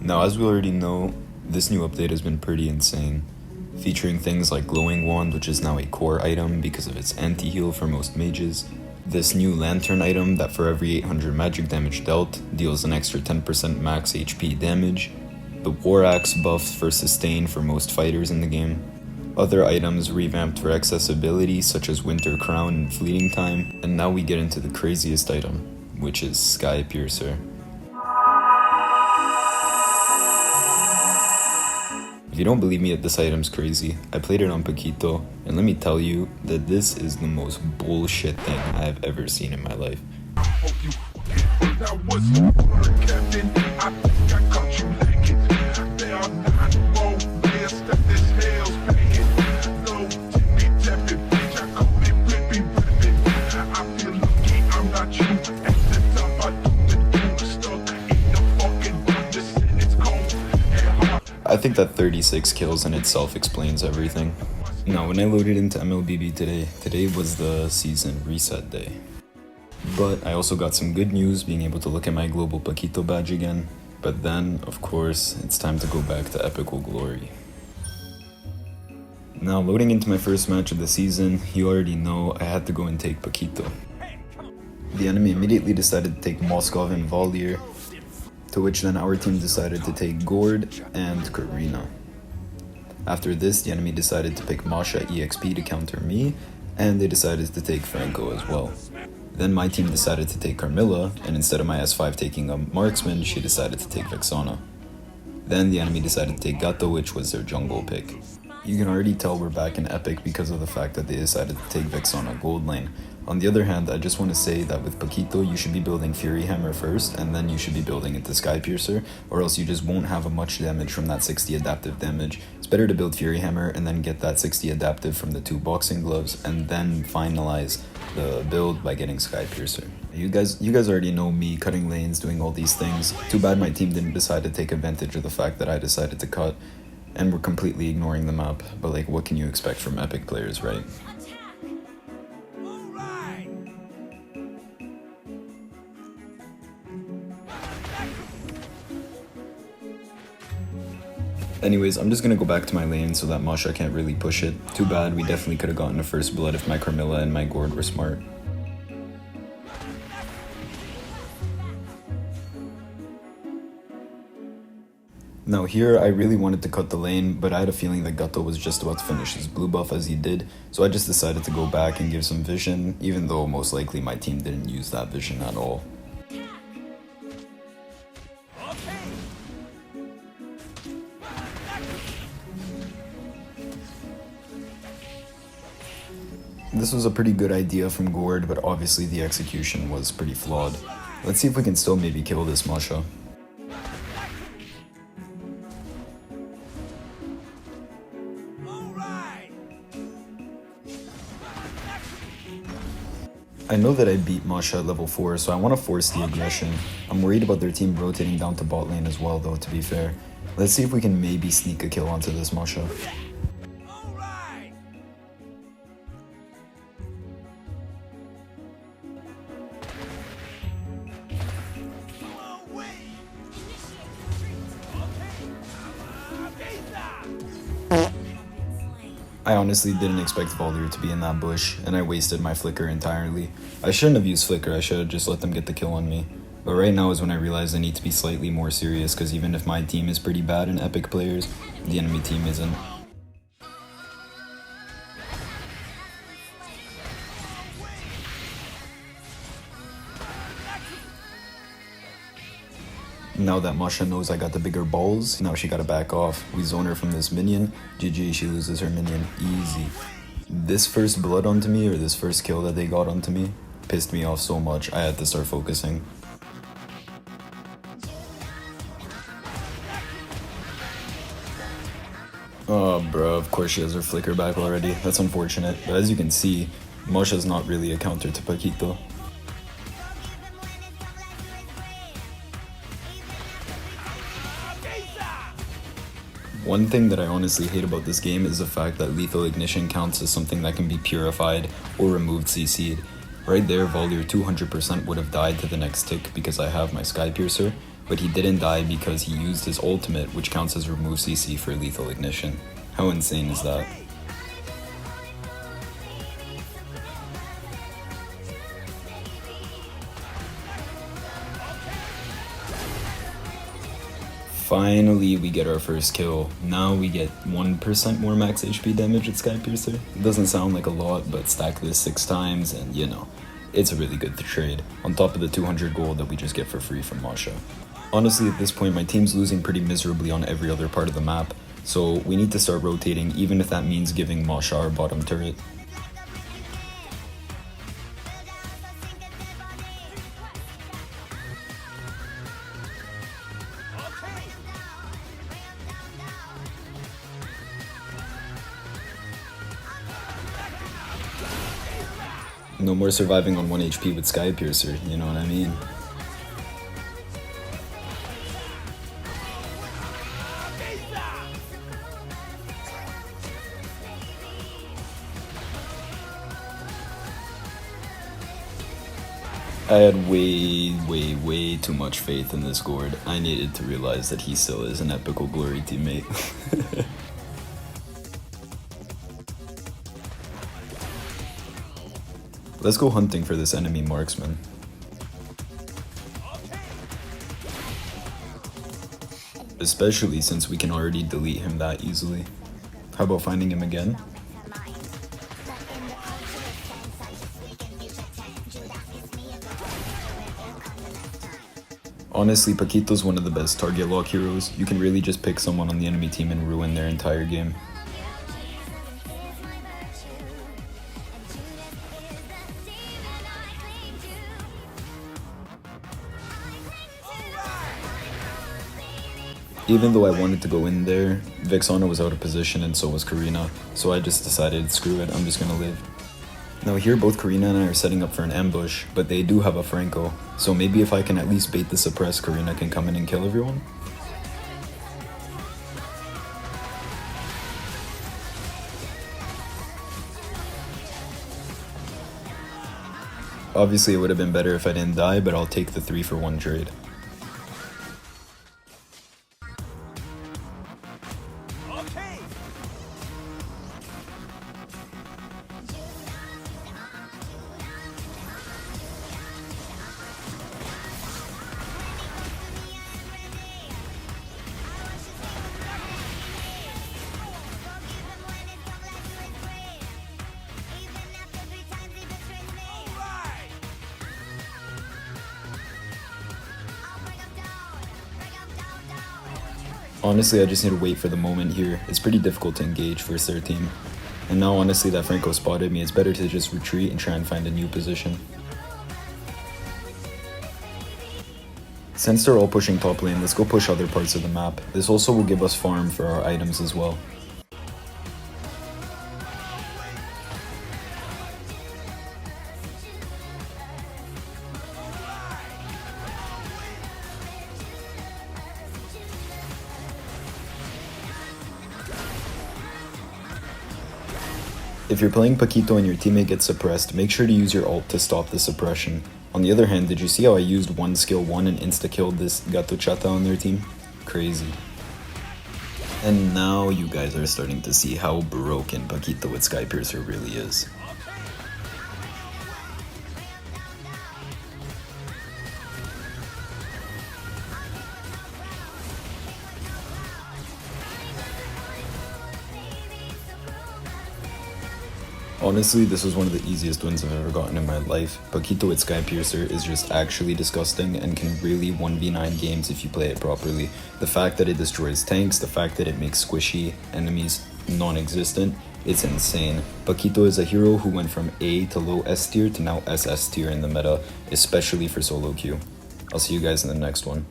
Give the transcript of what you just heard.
Now, as we already know, this new update has been pretty insane, featuring things like Glowing Wand, which is now a core item because of its anti-heal for most mages, this new Lantern item that for every 800 magic damage dealt, deals an extra 10% max HP damage, the War Axe buff for sustain for most fighters in the game, other items revamped for accessibility such as Winter Crown and Fleeting Time, and now we get into the craziest item, which is Sky Piercer. If you don't believe me that this item's crazy, I played it on Paquito, and let me tell you that this is the most bullshit thing I have ever seen in my life. I think that 36 kills in itself explains everything. Now, when I loaded into MLBB today was the season reset day. But I also got some good news being able to look at my Global Paquito badge again. But then, of course, it's time to go back to epical glory. Now, loading into my first match of the season, you already know I had to go and take Paquito. The enemy immediately decided to take Moskov and Valier, to which then our team decided to take Gord and Karina. After this, the enemy decided to pick Masha EXP to counter me, and they decided to take Franco as well. Then my team decided to take Carmilla, and instead of my S5 taking a marksman, she decided to take Vexana. Then the enemy decided to take Gato, which was their jungle pick. You can already tell we're back in Epic because of the fact that they decided to take Vexana gold lane. On the other hand, I just want to say that with Paquito, you should be building Fury Hammer first, and then you should be building into Sky Piercer, or else you just won't have a much damage from that 60 adaptive damage. It's better to build Fury Hammer and then get that 60 adaptive from the 2 boxing gloves, and then finalize the build by getting Sky Piercer. You guys already know me cutting lanes, doing all these things. Too bad my team didn't decide to take advantage of the fact that I decided to cut, and we're completely ignoring the map. But like, what can you expect from Epic players, right? Anyways, I'm just gonna go back to my lane so that Masha can't really push it. Too bad, we definitely could have gotten a first blood if my Carmilla and my Gord were smart. Now here, I really wanted to cut the lane, but I had a feeling that Gato was just about to finish his blue buff as he did, so I just decided to go back and give some vision, even though most likely my team didn't use that vision at all. This was a pretty good idea from Gord, but obviously the execution was pretty flawed. Let's see if we can still maybe kill this Masha. I know that I beat Masha at level 4, so I want to force the aggression. I'm worried about their team rotating down to bot lane as well though, to be fair. Let's see if we can maybe sneak a kill onto this Masha. I honestly didn't expect Valier to be in that bush, and I wasted my flicker entirely. I shouldn't have used flicker, I should have just let them get the kill on me. But right now is when I realize I need to be slightly more serious, because even if my team is pretty bad in Epic players, the enemy team isn't. Now that Masha knows I got the bigger balls, now she gotta back off. We zone her from this minion. GG, she loses her minion. Easy. This first blood onto me, or this first kill that they got onto me, pissed me off so much, I had to start focusing. Oh bro, of course she has her flicker back already. That's unfortunate, but as you can see, Masha's not really a counter to Paquito. One thing that I honestly hate about this game is the fact that Lethal Ignition counts as something that can be purified or removed CC'd. Right there, Valier 200% would have died to the next tick because I have my Sky Piercer, but he didn't die because he used his ultimate, which counts as remove CC for lethal ignition. How insane is that? Finally, we get our first kill. Now we get 1% more max HP damage at Skypiercer. It doesn't sound like a lot, but stack this 6 times and you know, it's really good to trade, on top of the 200 gold that we just get for free from Masha. Honestly, at this point, my team's losing pretty miserably on every other part of the map, so we need to start rotating, even if that means giving Masha our bottom turret. No more surviving on 1 HP with Skypiercer, you know what I mean? I had way too much faith in this gourd. I needed to realize that he still is an epical glory teammate. Let's go hunting for this enemy marksman. Especially since we can already delete him that easily. How about finding him again? Honestly, Paquito's one of the best target lock heroes. You can really just pick someone on the enemy team and ruin their entire game. Even though I wanted to go in there, Vexana was out of position and so was Karina, so I just decided, screw it, I'm just gonna live. Now here both Karina and I are setting up for an ambush, but they do have a Franco, so maybe if I can at least bait the suppress, Karina can come in and kill everyone? Obviously it would have been better if I didn't die, but I'll take the 3-for-1 trade. Honestly, I just need to wait for the moment here. It's pretty difficult to engage versus their team. And now honestly that Franco spotted me, it's better to just retreat and try and find a new position. Since they're all pushing top lane, let's go push other parts of the map. This also will give us farm for our items as well. If you're playing Paquito and your teammate gets suppressed, make sure to use your ult to stop the suppression. On the other hand, did you see how I used one skill 1 and insta-killed this Gato Chata on their team? Crazy. And now you guys are starting to see how broken Paquito with Skypiercer really is. Honestly, this was one of the easiest wins I've ever gotten in my life. Paquito with Skypiercer is just actually disgusting and can really 1v9 games if you play it properly. The fact that it destroys tanks, the fact that it makes squishy enemies non-existent, it's insane. Paquito is a hero who went from A to low S tier to now SS tier in the meta, especially for solo queue. I'll see you guys in the next one.